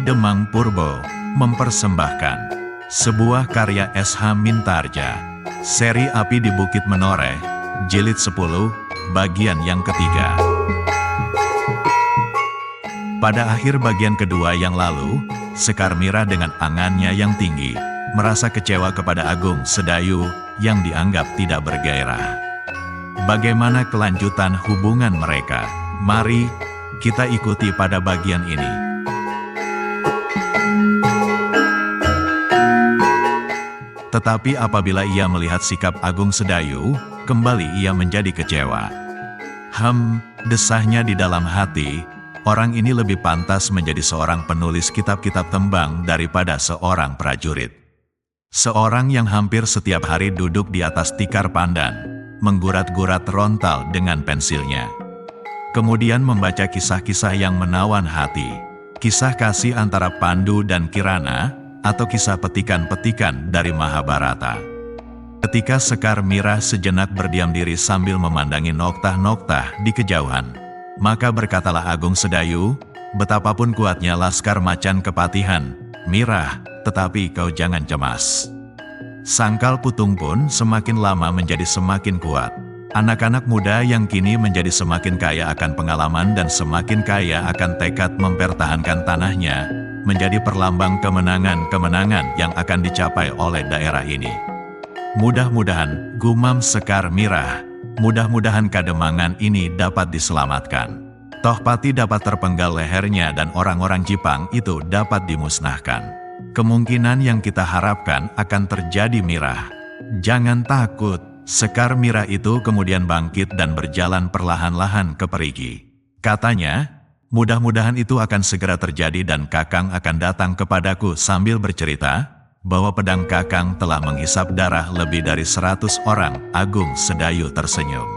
Demang Purbo mempersembahkan sebuah karya S.H. Mintarja, seri Api di Bukit Menoreh, jilid 10, bagian yang ketiga. Pada akhir bagian kedua yang lalu, Sekar Mira dengan angannya yang tinggi merasa kecewa kepada Agung Sedayu yang dianggap tidak bergairah. Bagaimana kelanjutan hubungan mereka? Mari kita ikuti pada bagian ini. Tetapi apabila ia melihat sikap Agung Sedayu, kembali ia menjadi kecewa. Desahnya di dalam hati, orang ini lebih pantas menjadi seorang penulis kitab-kitab tembang daripada seorang prajurit. Seorang yang hampir setiap hari duduk di atas tikar pandan, menggurat-gurat rontal dengan pensilnya. Kemudian membaca kisah-kisah yang menawan hati, kisah kasih antara Pandu dan Kirana, atau kisah petikan-petikan dari Mahabharata. Ketika Sekar Mira sejenak berdiam diri sambil memandangi noktah-noktah di kejauhan, maka berkatalah Agung Sedayu, "Betapapun kuatnya laskar Macan Kepatihan, Mira, tetapi kau jangan cemas." Sangkal Putung pun semakin lama menjadi semakin kuat. Anak-anak muda yang kini menjadi semakin kaya akan pengalaman dan semakin kaya akan tekad mempertahankan tanahnya, menjadi perlambang kemenangan-kemenangan yang akan dicapai oleh daerah ini. Mudah-mudahan, gumam Sekar Mira, mudah-mudahan Kademangan ini dapat diselamatkan. Tohpati dapat terpenggal lehernya dan orang-orang Jipang itu dapat dimusnahkan. Kemungkinan yang kita harapkan akan terjadi, Mira. Jangan takut. Sekar Mira itu kemudian bangkit dan berjalan perlahan-lahan ke perigi. Katanya, mudah-mudahan itu akan segera terjadi dan Kakang akan datang kepadaku sambil bercerita bahwa pedang Kakang telah menghisap darah lebih dari 100 orang. Agung Sedayu tersenyum.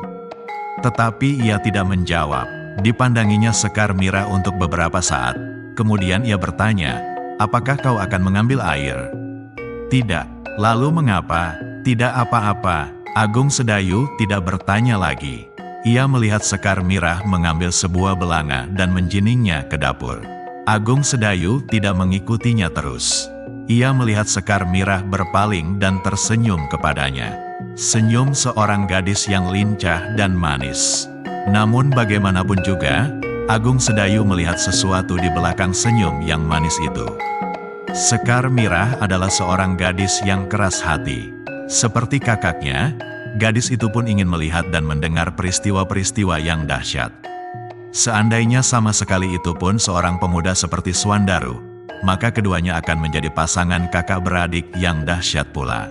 Tetapi ia tidak menjawab. Dipandanginya Sekar Mira untuk beberapa saat. Kemudian ia bertanya, "Apakah kau akan mengambil air?" "Tidak." "Lalu mengapa?" "Tidak apa-apa." Agung Sedayu tidak bertanya lagi. Ia melihat Sekar Mira mengambil sebuah belanga dan menjiningnya ke dapur. Agung Sedayu tidak mengikutinya terus. Ia melihat Sekar Mira berpaling dan tersenyum kepadanya. Senyum seorang gadis yang lincah dan manis. Namun bagaimanapun juga, Agung Sedayu melihat sesuatu di belakang senyum yang manis itu. Sekar Mira adalah seorang gadis yang keras hati. Seperti kakaknya, gadis itu pun ingin melihat dan mendengar peristiwa-peristiwa yang dahsyat. Seandainya sama sekali itu pun seorang pemuda seperti Swandaru, maka keduanya akan menjadi pasangan kakak beradik yang dahsyat pula.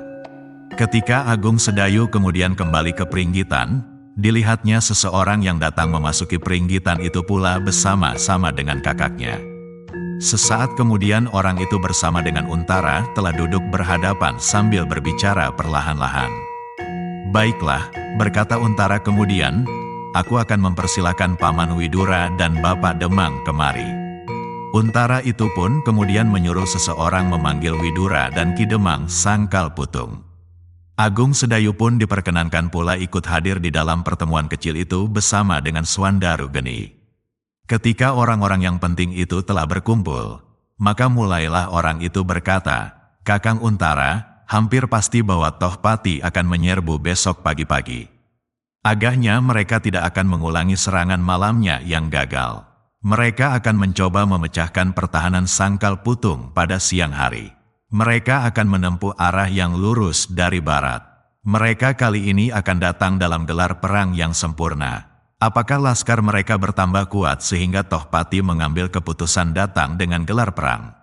Ketika Agung Sedayu kemudian kembali ke Pringgitan, dilihatnya seseorang yang datang memasuki Pringgitan itu pula bersama-sama dengan kakaknya. Sesaat kemudian orang itu bersama dengan Untara telah duduk berhadapan sambil berbicara perlahan-lahan. "Baiklah," berkata Untara kemudian, "aku akan mempersilahkan Paman Widura dan Bapak Demang kemari." Untara itu pun kemudian menyuruh seseorang memanggil Widura dan Ki Demang Sangkal Putung. Agung Sedayu pun diperkenankan pula ikut hadir di dalam pertemuan kecil itu bersama dengan Swandaru Geni. Ketika orang-orang yang penting itu telah berkumpul, maka mulailah orang itu berkata, "Kakang Untara, hampir pasti bahwa Tohpati akan menyerbu besok pagi-pagi. Agaknya mereka tidak akan mengulangi serangan malamnya yang gagal. Mereka akan mencoba memecahkan pertahanan Sangkal Putung pada siang hari. Mereka akan menempuh arah yang lurus dari barat. Mereka kali ini akan datang dalam gelar perang yang sempurna. Apakah laskar mereka bertambah kuat sehingga Tohpati mengambil keputusan datang dengan gelar perang?"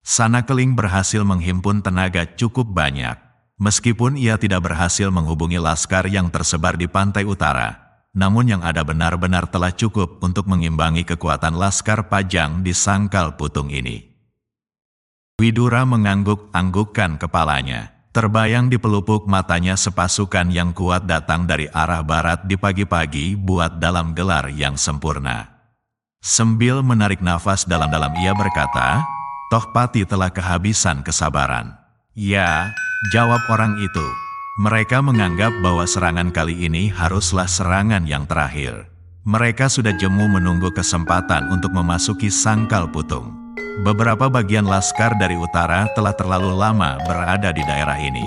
Sanakeling berhasil menghimpun tenaga cukup banyak. Meskipun ia tidak berhasil menghubungi laskar yang tersebar di pantai utara, namun yang ada benar-benar telah cukup untuk mengimbangi kekuatan laskar Pajang di Sangkal Putung ini. Widura mengangguk-anggukkan kepalanya. Terbayang di pelupuk matanya sepasukan yang kuat datang dari arah barat di pagi-pagi buat dalam gelar yang sempurna. Sambil menarik nafas dalam-dalam ia berkata, "Tohpati telah kehabisan kesabaran." "Ya," jawab orang itu. "Mereka menganggap bahwa serangan kali ini haruslah serangan yang terakhir. Mereka sudah jemu menunggu kesempatan untuk memasuki Sangkal Putung. Beberapa bagian laskar dari utara telah terlalu lama berada di daerah ini.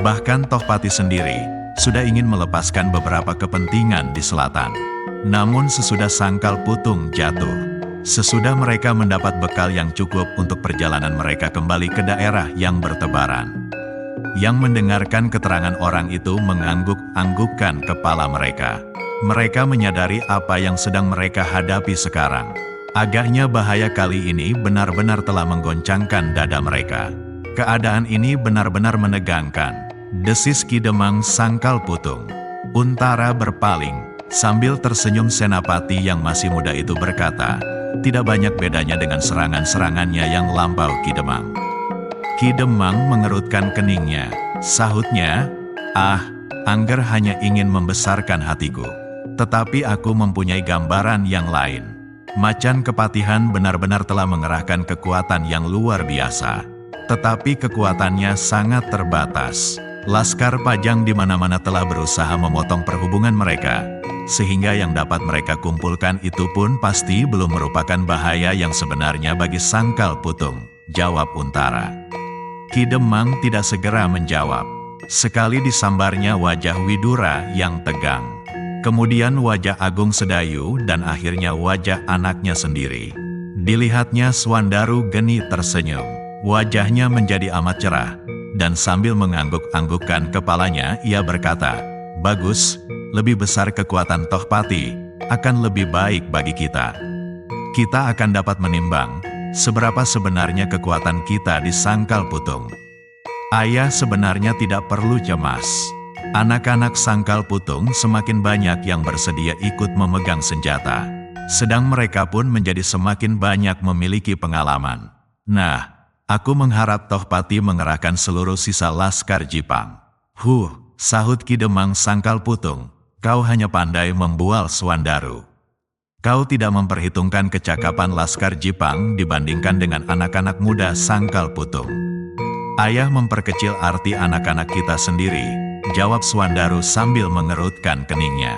Bahkan Tohpati sendiri sudah ingin melepaskan beberapa kepentingan di selatan. Namun sesudah Sangkal Putung jatuh, sesudah mereka mendapat bekal yang cukup untuk perjalanan mereka kembali ke daerah yang bertebaran. Yang mendengarkan keterangan orang itu mengangguk-anggukkan kepala mereka. Mereka menyadari apa yang sedang mereka hadapi sekarang. Agaknya bahaya kali ini benar-benar telah menggoncangkan dada mereka. Keadaan ini benar-benar menegangkan, desis Ki Demang Sangkal Putung. Untara berpaling, sambil tersenyum Senapati yang masih muda itu berkata, tidak banyak bedanya dengan serangan-serangannya yang lampau Ki Demang. Ki Demang mengerutkan keningnya, sahutnya, Angger hanya ingin membesarkan hatiku. Tetapi aku mempunyai gambaran yang lain. Macan Kepatihan benar-benar telah mengerahkan kekuatan yang luar biasa. Tetapi kekuatannya sangat terbatas. Laskar Pajang di mana-mana telah berusaha memotong perhubungan mereka. Sehingga yang dapat mereka kumpulkan itu pun pasti belum merupakan bahaya yang sebenarnya bagi Sangkal Putung, jawab Untara. Ki Demang tidak segera menjawab. Sekali disambarnya wajah Widura yang tegang. Kemudian wajah Agung Sedayu dan akhirnya wajah anaknya sendiri. Dilihatnya Swandaru Geni tersenyum. Wajahnya menjadi amat cerah. Dan sambil mengangguk-anggukkan kepalanya, ia berkata, bagus, lebih besar kekuatan Tohpati, akan lebih baik bagi kita. Kita akan dapat menimbang, seberapa sebenarnya kekuatan kita di Sangkal Putung. Ayah sebenarnya tidak perlu cemas. Anak-anak Sangkal Putung semakin banyak yang bersedia ikut memegang senjata. Sedang mereka pun menjadi semakin banyak memiliki pengalaman. Nah, aku mengharap Tohpati mengerahkan seluruh sisa laskar Jipang. Sahut Ki Demang Sangkal Putung, kau hanya pandai membual Swandaru. Kau tidak memperhitungkan kecakapan laskar Jipang dibandingkan dengan anak-anak muda Sangkal Putung. Ayah memperkecil arti anak-anak kita sendiri, jawab Swandaru sambil mengerutkan keningnya.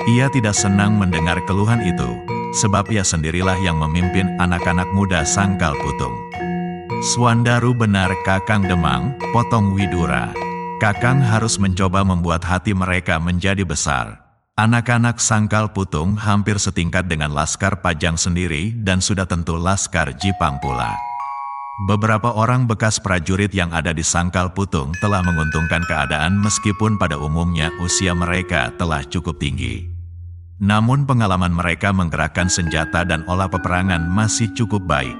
Ia tidak senang mendengar keluhan itu, sebab ia sendirilah yang memimpin anak-anak muda Sangkal Putung. Swandaru benar Kakang Demang, potong Widura. Kakang harus mencoba membuat hati mereka menjadi besar. Anak-anak Sangkal Putung hampir setingkat dengan Laskar Pajang sendiri dan sudah tentu Laskar Jipang pula. Beberapa orang bekas prajurit yang ada di Sangkal Putung telah menguntungkan keadaan meskipun pada umumnya usia mereka telah cukup tinggi. Namun pengalaman mereka menggerakkan senjata dan olah peperangan masih cukup baik.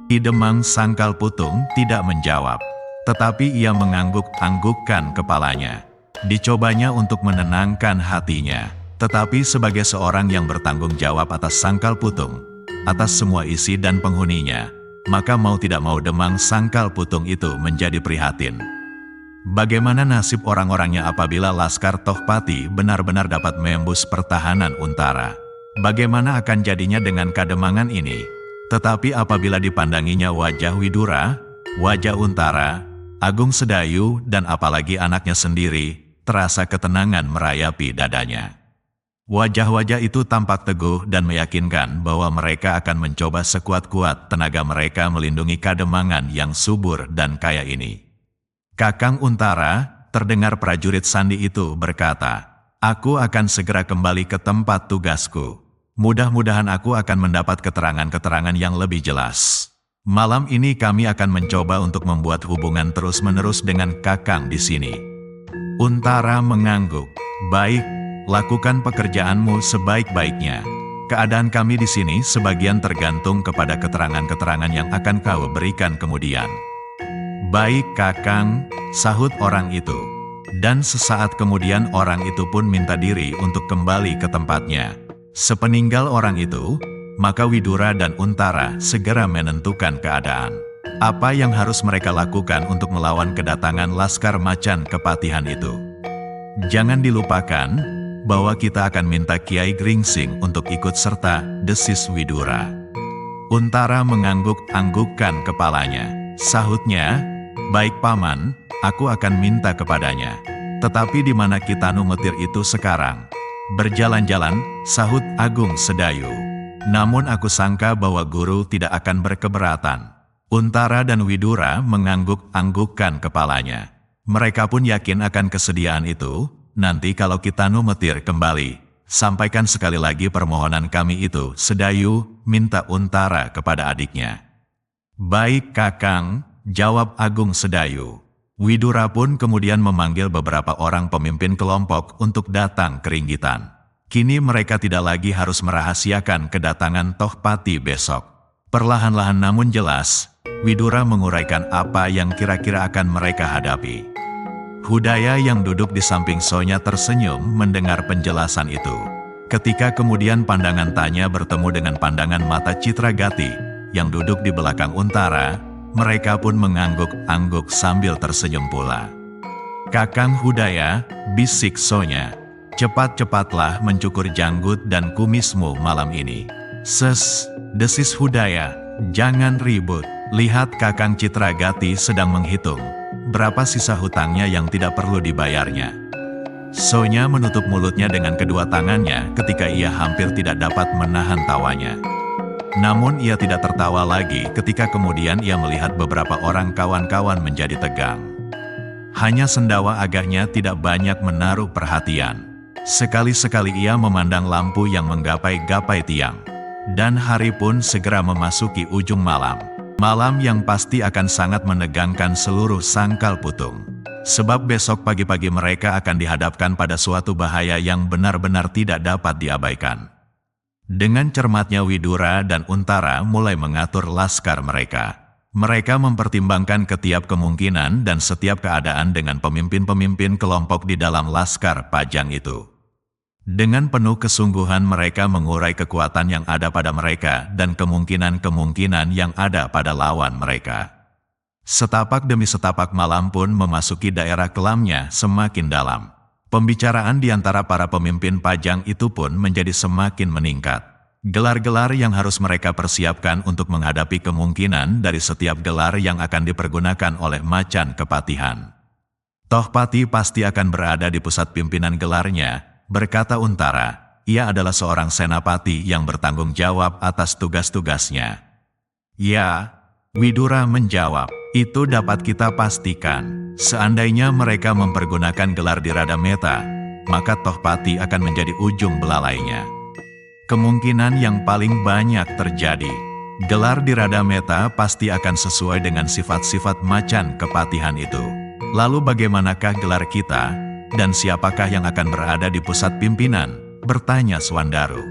Ki Demang Sangkal Putung tidak menjawab, tetapi ia mengangguk-anggukkan kepalanya. Dicobanya untuk menenangkan hatinya, tetapi sebagai seorang yang bertanggung jawab atas Sangkal Putung, atas semua isi dan penghuninya, maka mau tidak mau Demang Sangkal Putung itu menjadi prihatin. Bagaimana nasib orang-orangnya apabila Laskar Tohpati benar-benar dapat menembus pertahanan Untara? Bagaimana akan jadinya dengan kademangan ini? Tetapi apabila dipandanginya wajah Widura, wajah Untara, Agung Sedayu, dan apalagi anaknya sendiri, terasa ketenangan merayapi dadanya. Wajah-wajah itu tampak teguh dan meyakinkan bahwa mereka akan mencoba sekuat-kuat tenaga mereka melindungi kademangan yang subur dan kaya ini. Kakang Untara, terdengar prajurit Sandi itu berkata, aku akan segera kembali ke tempat tugasku. Mudah-mudahan aku akan mendapat keterangan-keterangan yang lebih jelas. Malam ini kami akan mencoba untuk membuat hubungan terus-menerus dengan Kakang di sini. Untara mengangguk, baik. Lakukan pekerjaanmu sebaik-baiknya. Keadaan kami di sini sebagian tergantung kepada keterangan-keterangan yang akan kau berikan kemudian. Baik Kakang, sahut orang itu. Dan sesaat kemudian orang itu pun minta diri untuk kembali ke tempatnya. Sepeninggal orang itu, maka Widura dan Untara segera menentukan keadaan. Apa yang harus mereka lakukan untuk melawan kedatangan Laskar Macan Kepatihan itu? Jangan dilupakan bahwa kita akan minta Kiai Gringsing untuk ikut serta, desis Widura. Untara mengangguk-anggukkan kepalanya. Sahutnya, baik Paman, aku akan minta kepadanya. Tetapi di mana Kitanu Metir itu sekarang? Berjalan-jalan, sahut Agung Sedayu. Namun aku sangka bahwa guru tidak akan berkeberatan. Untara dan Widura mengangguk-anggukkan kepalanya. Mereka pun yakin akan kesediaan itu. Nanti kalau Kitanu Metir kembali, sampaikan sekali lagi permohonan kami itu, Sedayu, minta Untara kepada adiknya. Baik Kakang, jawab Agung Sedayu. Widura pun kemudian memanggil beberapa orang pemimpin kelompok untuk datang ke Ringgitan. Kini mereka tidak lagi harus merahasiakan kedatangan Tohpati besok. Perlahan-lahan namun jelas, Widura menguraikan apa yang kira-kira akan mereka hadapi. Hudaya yang duduk di samping Sonya tersenyum mendengar penjelasan itu. Ketika kemudian pandangan Tanya bertemu dengan pandangan mata Citragati yang duduk di belakang Untara, mereka pun mengangguk-angguk sambil tersenyum pula. Kakang Hudaya, bisik Sonya, cepat-cepatlah mencukur janggut dan kumismu malam ini. Desis Hudaya, jangan ribut. Lihat Kakang Citragati sedang menghitung berapa sisa hutangnya yang tidak perlu dibayarnya. Sonya menutup mulutnya dengan kedua tangannya ketika ia hampir tidak dapat menahan tawanya. Namun ia tidak tertawa lagi ketika kemudian ia melihat beberapa orang kawan-kawan menjadi tegang. Hanya Sendawa agaknya tidak banyak menaruh perhatian. Sekali-sekali ia memandang lampu yang menggapai-gapai tiang. Dan hari pun segera memasuki ujung malam. Malam yang pasti akan sangat menegangkan seluruh Sangkal Putung. Sebab besok pagi-pagi mereka akan dihadapkan pada suatu bahaya yang benar-benar tidak dapat diabaikan. Dengan cermatnya Widura dan Untara mulai mengatur laskar mereka. Mereka mempertimbangkan ketiap kemungkinan dan setiap keadaan dengan pemimpin-pemimpin kelompok di dalam laskar Pajang itu. Dengan penuh kesungguhan mereka mengurai kekuatan yang ada pada mereka dan kemungkinan-kemungkinan yang ada pada lawan mereka. Setapak demi setapak malam pun memasuki daerah kelamnya semakin dalam. Pembicaraan di antara para pemimpin Pajang itu pun menjadi semakin meningkat. Gelar-gelar yang harus mereka persiapkan untuk menghadapi kemungkinan dari setiap gelar yang akan dipergunakan oleh Macan Kepatihan. Tohpati pasti akan berada di pusat pimpinan gelarnya, berkata Untara. Ia adalah seorang senapati yang bertanggung jawab atas tugas-tugasnya. Ya, Widura menjawab, itu dapat kita pastikan. Seandainya mereka mempergunakan gelar di Radameta, maka Tohpati akan menjadi ujung belalainya. Kemungkinan yang paling banyak terjadi, gelar di Radameta pasti akan sesuai dengan sifat-sifat Macan Kepatihan itu. Lalu bagaimanakah gelar kita? Dan siapakah yang akan berada di pusat pimpinan? Bertanya Swandaru.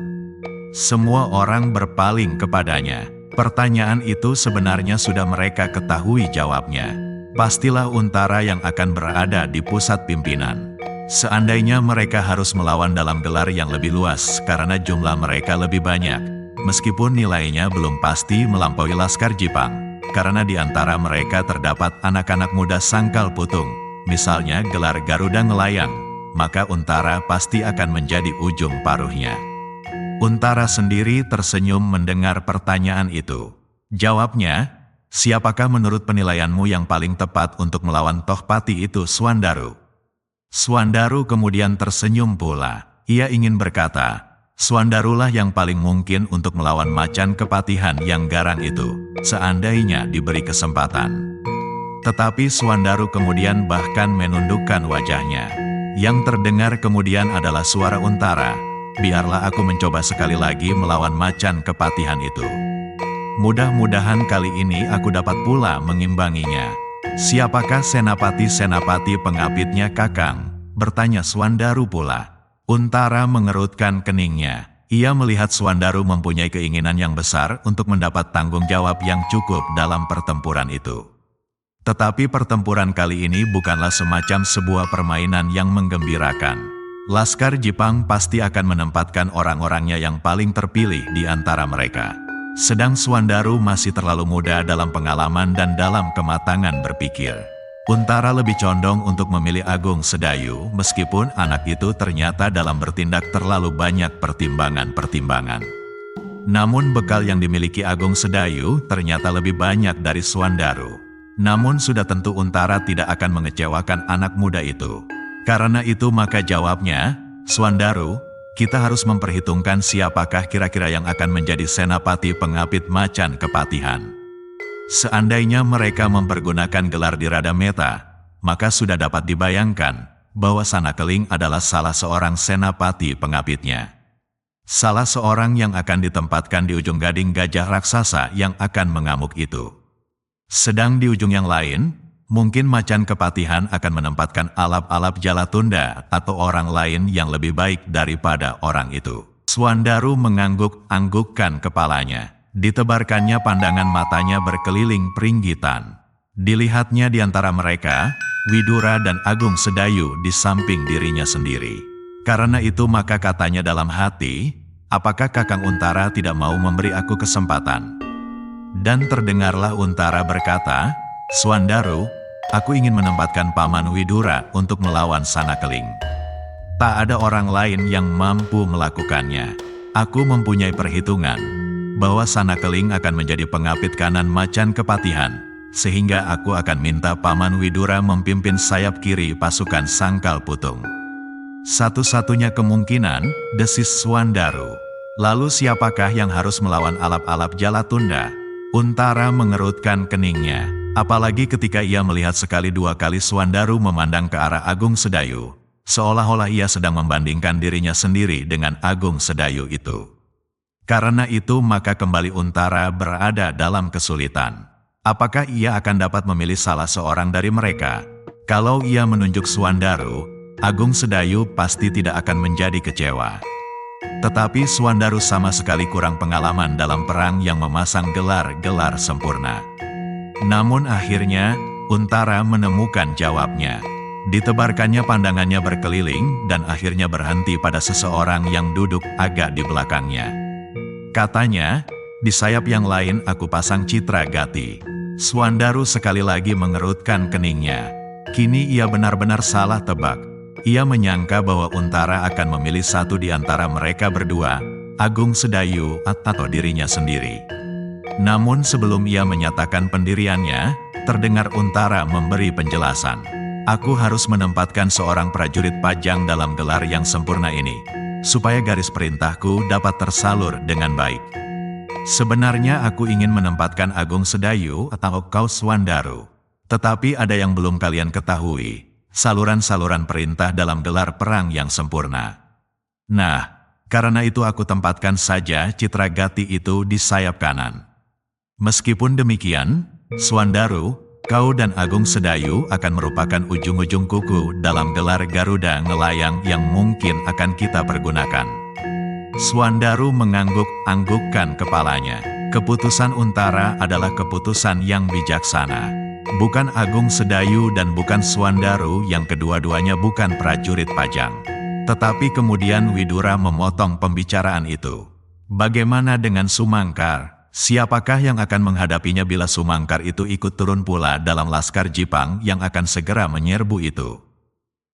Semua orang berpaling kepadanya. Pertanyaan itu sebenarnya sudah mereka ketahui jawabnya. Pastilah Untara yang akan berada di pusat pimpinan. Seandainya mereka harus melawan dalam gelar yang lebih luas karena jumlah mereka lebih banyak. Meskipun nilainya belum pasti melampaui Laskar Jipang. Karena di antara mereka terdapat anak-anak muda Sangkal Putung. Misalnya gelar Garuda Ngelayang, maka Untara pasti akan menjadi ujung paruhnya. Untara sendiri tersenyum mendengar pertanyaan itu. Jawabnya, siapakah menurut penilaianmu yang paling tepat untuk melawan Tohpati itu, Swandaru? Swandaru kemudian tersenyum pula. Ia ingin berkata, Swandarulah yang paling mungkin untuk melawan Macan Kepatihan yang garang itu, seandainya diberi kesempatan. Tetapi Swandaru kemudian bahkan menundukkan wajahnya. Yang terdengar kemudian adalah suara Untara. Biarlah aku mencoba sekali lagi melawan Macan Kepatihan itu. Mudah-mudahan kali ini aku dapat pula mengimbanginya. Siapakah senapati-senapati pengapitnya Kakang? Bertanya Swandaru pula. Untara mengerutkan keningnya. Ia melihat Swandaru mempunyai keinginan yang besar untuk mendapat tanggung jawab yang cukup dalam pertempuran itu. Tetapi pertempuran kali ini bukanlah semacam sebuah permainan yang menggembirakan. Laskar Jipang pasti akan menempatkan orang-orangnya yang paling terpilih di antara mereka. Sedang Swandaru masih terlalu muda dalam pengalaman dan dalam kematangan berpikir. Untara lebih condong untuk memilih Agung Sedayu meskipun anak itu ternyata dalam bertindak terlalu banyak pertimbangan-pertimbangan. Namun bekal yang dimiliki Agung Sedayu ternyata lebih banyak dari Swandaru. Namun sudah tentu Untara tidak akan mengecewakan anak muda itu. Karena itu maka jawabnya, Swandaru, kita harus memperhitungkan siapakah kira-kira yang akan menjadi senapati pengapit macan kepatihan. Seandainya mereka mempergunakan gelar di Radameta, maka sudah dapat dibayangkan bahwa Sanakeling adalah salah seorang senapati pengapitnya. Salah seorang yang akan ditempatkan di ujung gading gajah raksasa yang akan mengamuk itu. Sedang di ujung yang lain, mungkin macan kepatihan akan menempatkan alap-alap Jalatunda atau orang lain yang lebih baik daripada orang itu. Swandaru mengangguk-anggukkan kepalanya. Ditebarkannya pandangan matanya berkeliling peringgitan. Dilihatnya di antara mereka, Widura dan Agung Sedayu di samping dirinya sendiri. Karena itu maka katanya dalam hati, apakah Kakang Untara tidak mau memberi aku kesempatan? Dan terdengarlah Untara berkata, Swandaru, aku ingin menempatkan Paman Widura untuk melawan Sanakeling. Tak ada orang lain yang mampu melakukannya. Aku mempunyai perhitungan bahwa Sanakeling akan menjadi pengapit kanan macan kepatihan, sehingga aku akan minta Paman Widura memimpin sayap kiri pasukan Sangkal Putung. Satu-satunya kemungkinan, desis Swandaru. Lalu siapakah yang harus melawan alap-alap Jalatunda? Untara mengerutkan keningnya, apalagi ketika ia melihat sekali dua kali Swandaru memandang ke arah Agung Sedayu, seolah-olah ia sedang membandingkan dirinya sendiri dengan Agung Sedayu itu. Karena itu maka kembali Untara berada dalam kesulitan. Apakah ia akan dapat memilih salah seorang dari mereka? Kalau ia menunjuk Swandaru, Agung Sedayu pasti tidak akan menjadi kecewa. Tetapi Swandaru sama sekali kurang pengalaman dalam perang yang memasang gelar-gelar sempurna. Namun akhirnya, Untara menemukan jawabnya. Ditebarkannya pandangannya berkeliling dan akhirnya berhenti pada seseorang yang duduk agak di belakangnya. Katanya, di sayap yang lain aku pasang Citra Gati. Swandaru sekali lagi mengerutkan keningnya. Kini ia benar-benar salah tebak. Ia menyangka bahwa Untara akan memilih satu di antara mereka berdua, Agung Sedayu atau dirinya sendiri. Namun sebelum ia menyatakan pendiriannya, terdengar Untara memberi penjelasan. Aku harus menempatkan seorang prajurit pajang dalam gelar yang sempurna ini, supaya garis perintahku dapat tersalur dengan baik. Sebenarnya aku ingin menempatkan Agung Sedayu atau kau Swandaru. Tetapi ada yang belum kalian ketahui, saluran-saluran perintah dalam gelar perang yang sempurna. Nah, karena itu aku tempatkan saja Citra Gati itu di sayap kanan. Meskipun demikian, Swandaru, kau dan Agung Sedayu akan merupakan ujung-ujung kuku dalam gelar Garuda Ngelayang yang mungkin akan kita pergunakan. Swandaru mengangguk-anggukkan kepalanya. Keputusan Untara adalah keputusan yang bijaksana. Bukan Agung Sedayu dan bukan Swandaru yang kedua-duanya bukan prajurit pajang. Tetapi kemudian Widura memotong pembicaraan itu. Bagaimana dengan Sumangkar? Siapakah yang akan menghadapinya bila Sumangkar itu ikut turun pula dalam laskar Jipang yang akan segera menyerbu itu?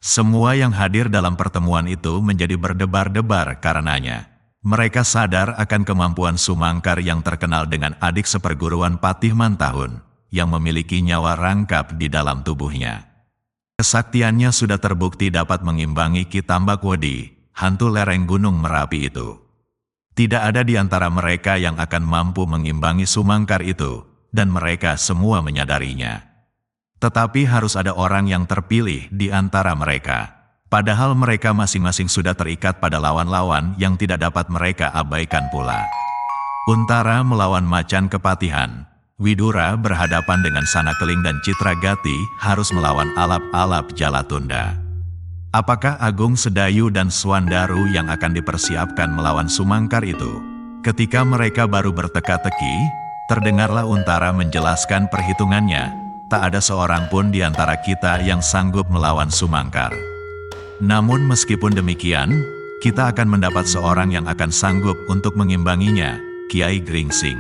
Semua yang hadir dalam pertemuan itu menjadi berdebar-debar karenanya. Mereka sadar akan kemampuan Sumangkar yang terkenal dengan adik seperguruan Patih Mantahun, yang memiliki nyawa rangkap di dalam tubuhnya. Kesaktiannya sudah terbukti dapat mengimbangi Ki Tambakwedi, hantu lereng Gunung Merapi itu. Tidak ada di antara mereka yang akan mampu mengimbangi Sumangkar itu, dan mereka semua menyadarinya. Tetapi harus ada orang yang terpilih di antara mereka. Padahal mereka masing-masing sudah terikat pada lawan-lawan yang tidak dapat mereka abaikan pula. Untara melawan macan kepatihan. Widura berhadapan dengan Sanakeling dan Citra Gati harus melawan alap-alap Jalatunda. Apakah Agung Sedayu dan Swandaru yang akan dipersiapkan melawan Sumangkar itu? Ketika mereka baru berteka-teki, terdengarlah Untara menjelaskan perhitungannya. Tak ada seorang pun di antara kita yang sanggup melawan Sumangkar. Namun meskipun demikian, kita akan mendapat seorang yang akan sanggup untuk mengimbanginya, Kiai Gringsing.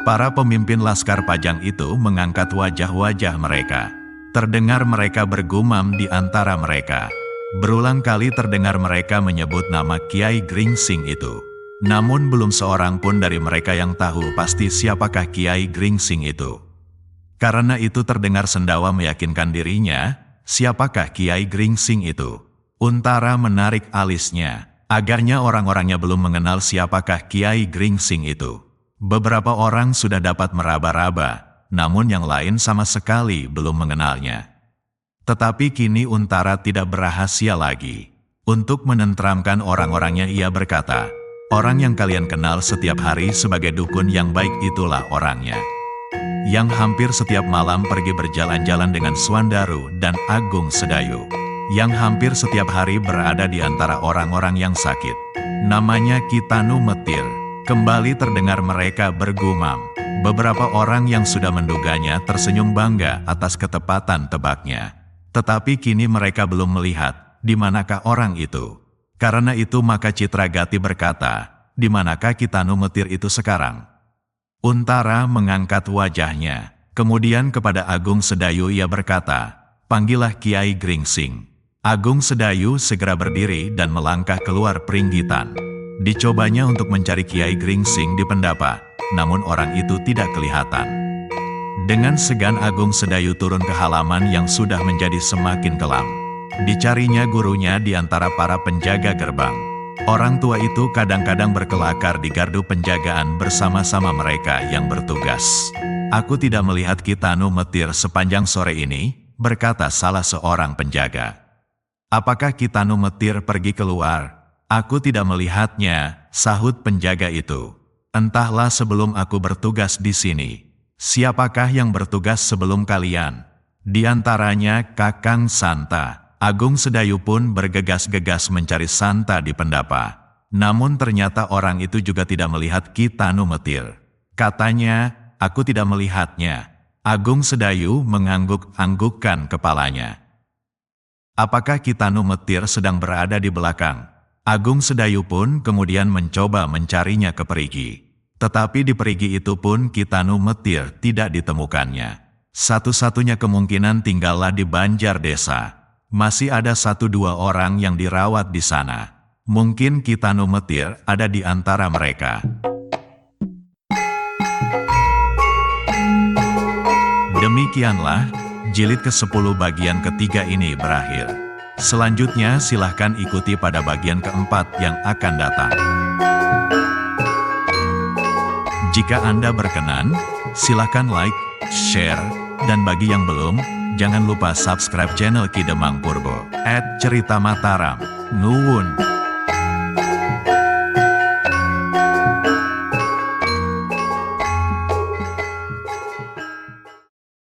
Para pemimpin Laskar Pajang itu mengangkat wajah-wajah mereka. Terdengar mereka bergumam di antara mereka. Berulang kali terdengar mereka menyebut nama Kiai Gringsing itu. Namun belum seorang pun dari mereka yang tahu pasti siapakah Kiai Gringsing itu. Karena itu terdengar sendawa meyakinkan dirinya, siapakah Kiai Gringsing itu? Untara menarik alisnya. Agaknya orang-orangnya belum mengenal siapakah Kiai Gringsing itu. Beberapa orang sudah dapat meraba-raba, namun yang lain sama sekali belum mengenalnya. Tetapi kini Untara tidak berahasia lagi. Untuk menenteramkan orang-orangnya ia berkata, orang yang kalian kenal setiap hari sebagai dukun yang baik itulah orangnya. Yang hampir setiap malam pergi berjalan-jalan dengan Swandaru dan Agung Sedayu. Yang hampir setiap hari berada di antara orang-orang yang sakit. Namanya Kitanu Metir. Kembali terdengar mereka bergumam. Beberapa orang yang sudah menduganya tersenyum bangga atas ketepatan tebaknya. Tetapi kini mereka belum melihat di manakah orang itu. Karena itu maka Citragati berkata, di manakah Kitanu Metir itu sekarang? Untara mengangkat wajahnya. Kemudian kepada Agung Sedayu ia berkata, panggillah Kiai Gringsing. Agung Sedayu segera berdiri dan melangkah keluar peringgitan. Dicobanya untuk mencari Kiai Gringsing di pendapa, namun orang itu tidak kelihatan. Dengan segan Agung Sedayu turun ke halaman yang sudah menjadi semakin kelam. Dicarinya gurunya di antara para penjaga gerbang. Orang tua itu kadang-kadang berkelakar di gardu penjagaan bersama-sama mereka yang bertugas. Aku tidak melihat Kitanu Metir sepanjang sore ini, berkata salah seorang penjaga. Apakah Kitanu Metir pergi keluar? Aku tidak melihatnya, sahut penjaga itu. Entahlah sebelum aku bertugas di sini. Siapakah yang bertugas sebelum kalian? Di antaranya Kakang Santa. Agung Sedayu pun bergegas-gegas mencari Santa di pendapa. Namun ternyata orang itu juga tidak melihat Kitanu Metir. Katanya, aku tidak melihatnya. Agung Sedayu mengangguk-anggukkan kepalanya. Apakah Kitanu Metir sedang berada di belakang? Agung Sedayu pun kemudian mencoba mencarinya ke perigi. Tetapi di perigi itu pun Kitanu Metir tidak ditemukannya. Satu-satunya kemungkinan tinggallah di Banjar Desa. Masih ada 1-2 orang yang dirawat di sana. Mungkin Kitanu Metir ada di antara mereka. Demikianlah, jilid ke-10 bagian ketiga ini berakhir. Selanjutnya silahkan ikuti pada bagian keempat yang akan datang. Jika Anda berkenan, silahkan like, share, dan bagi yang belum, jangan lupa subscribe channel Ki Demang Purbo @Cerita Mataram. Nuwun.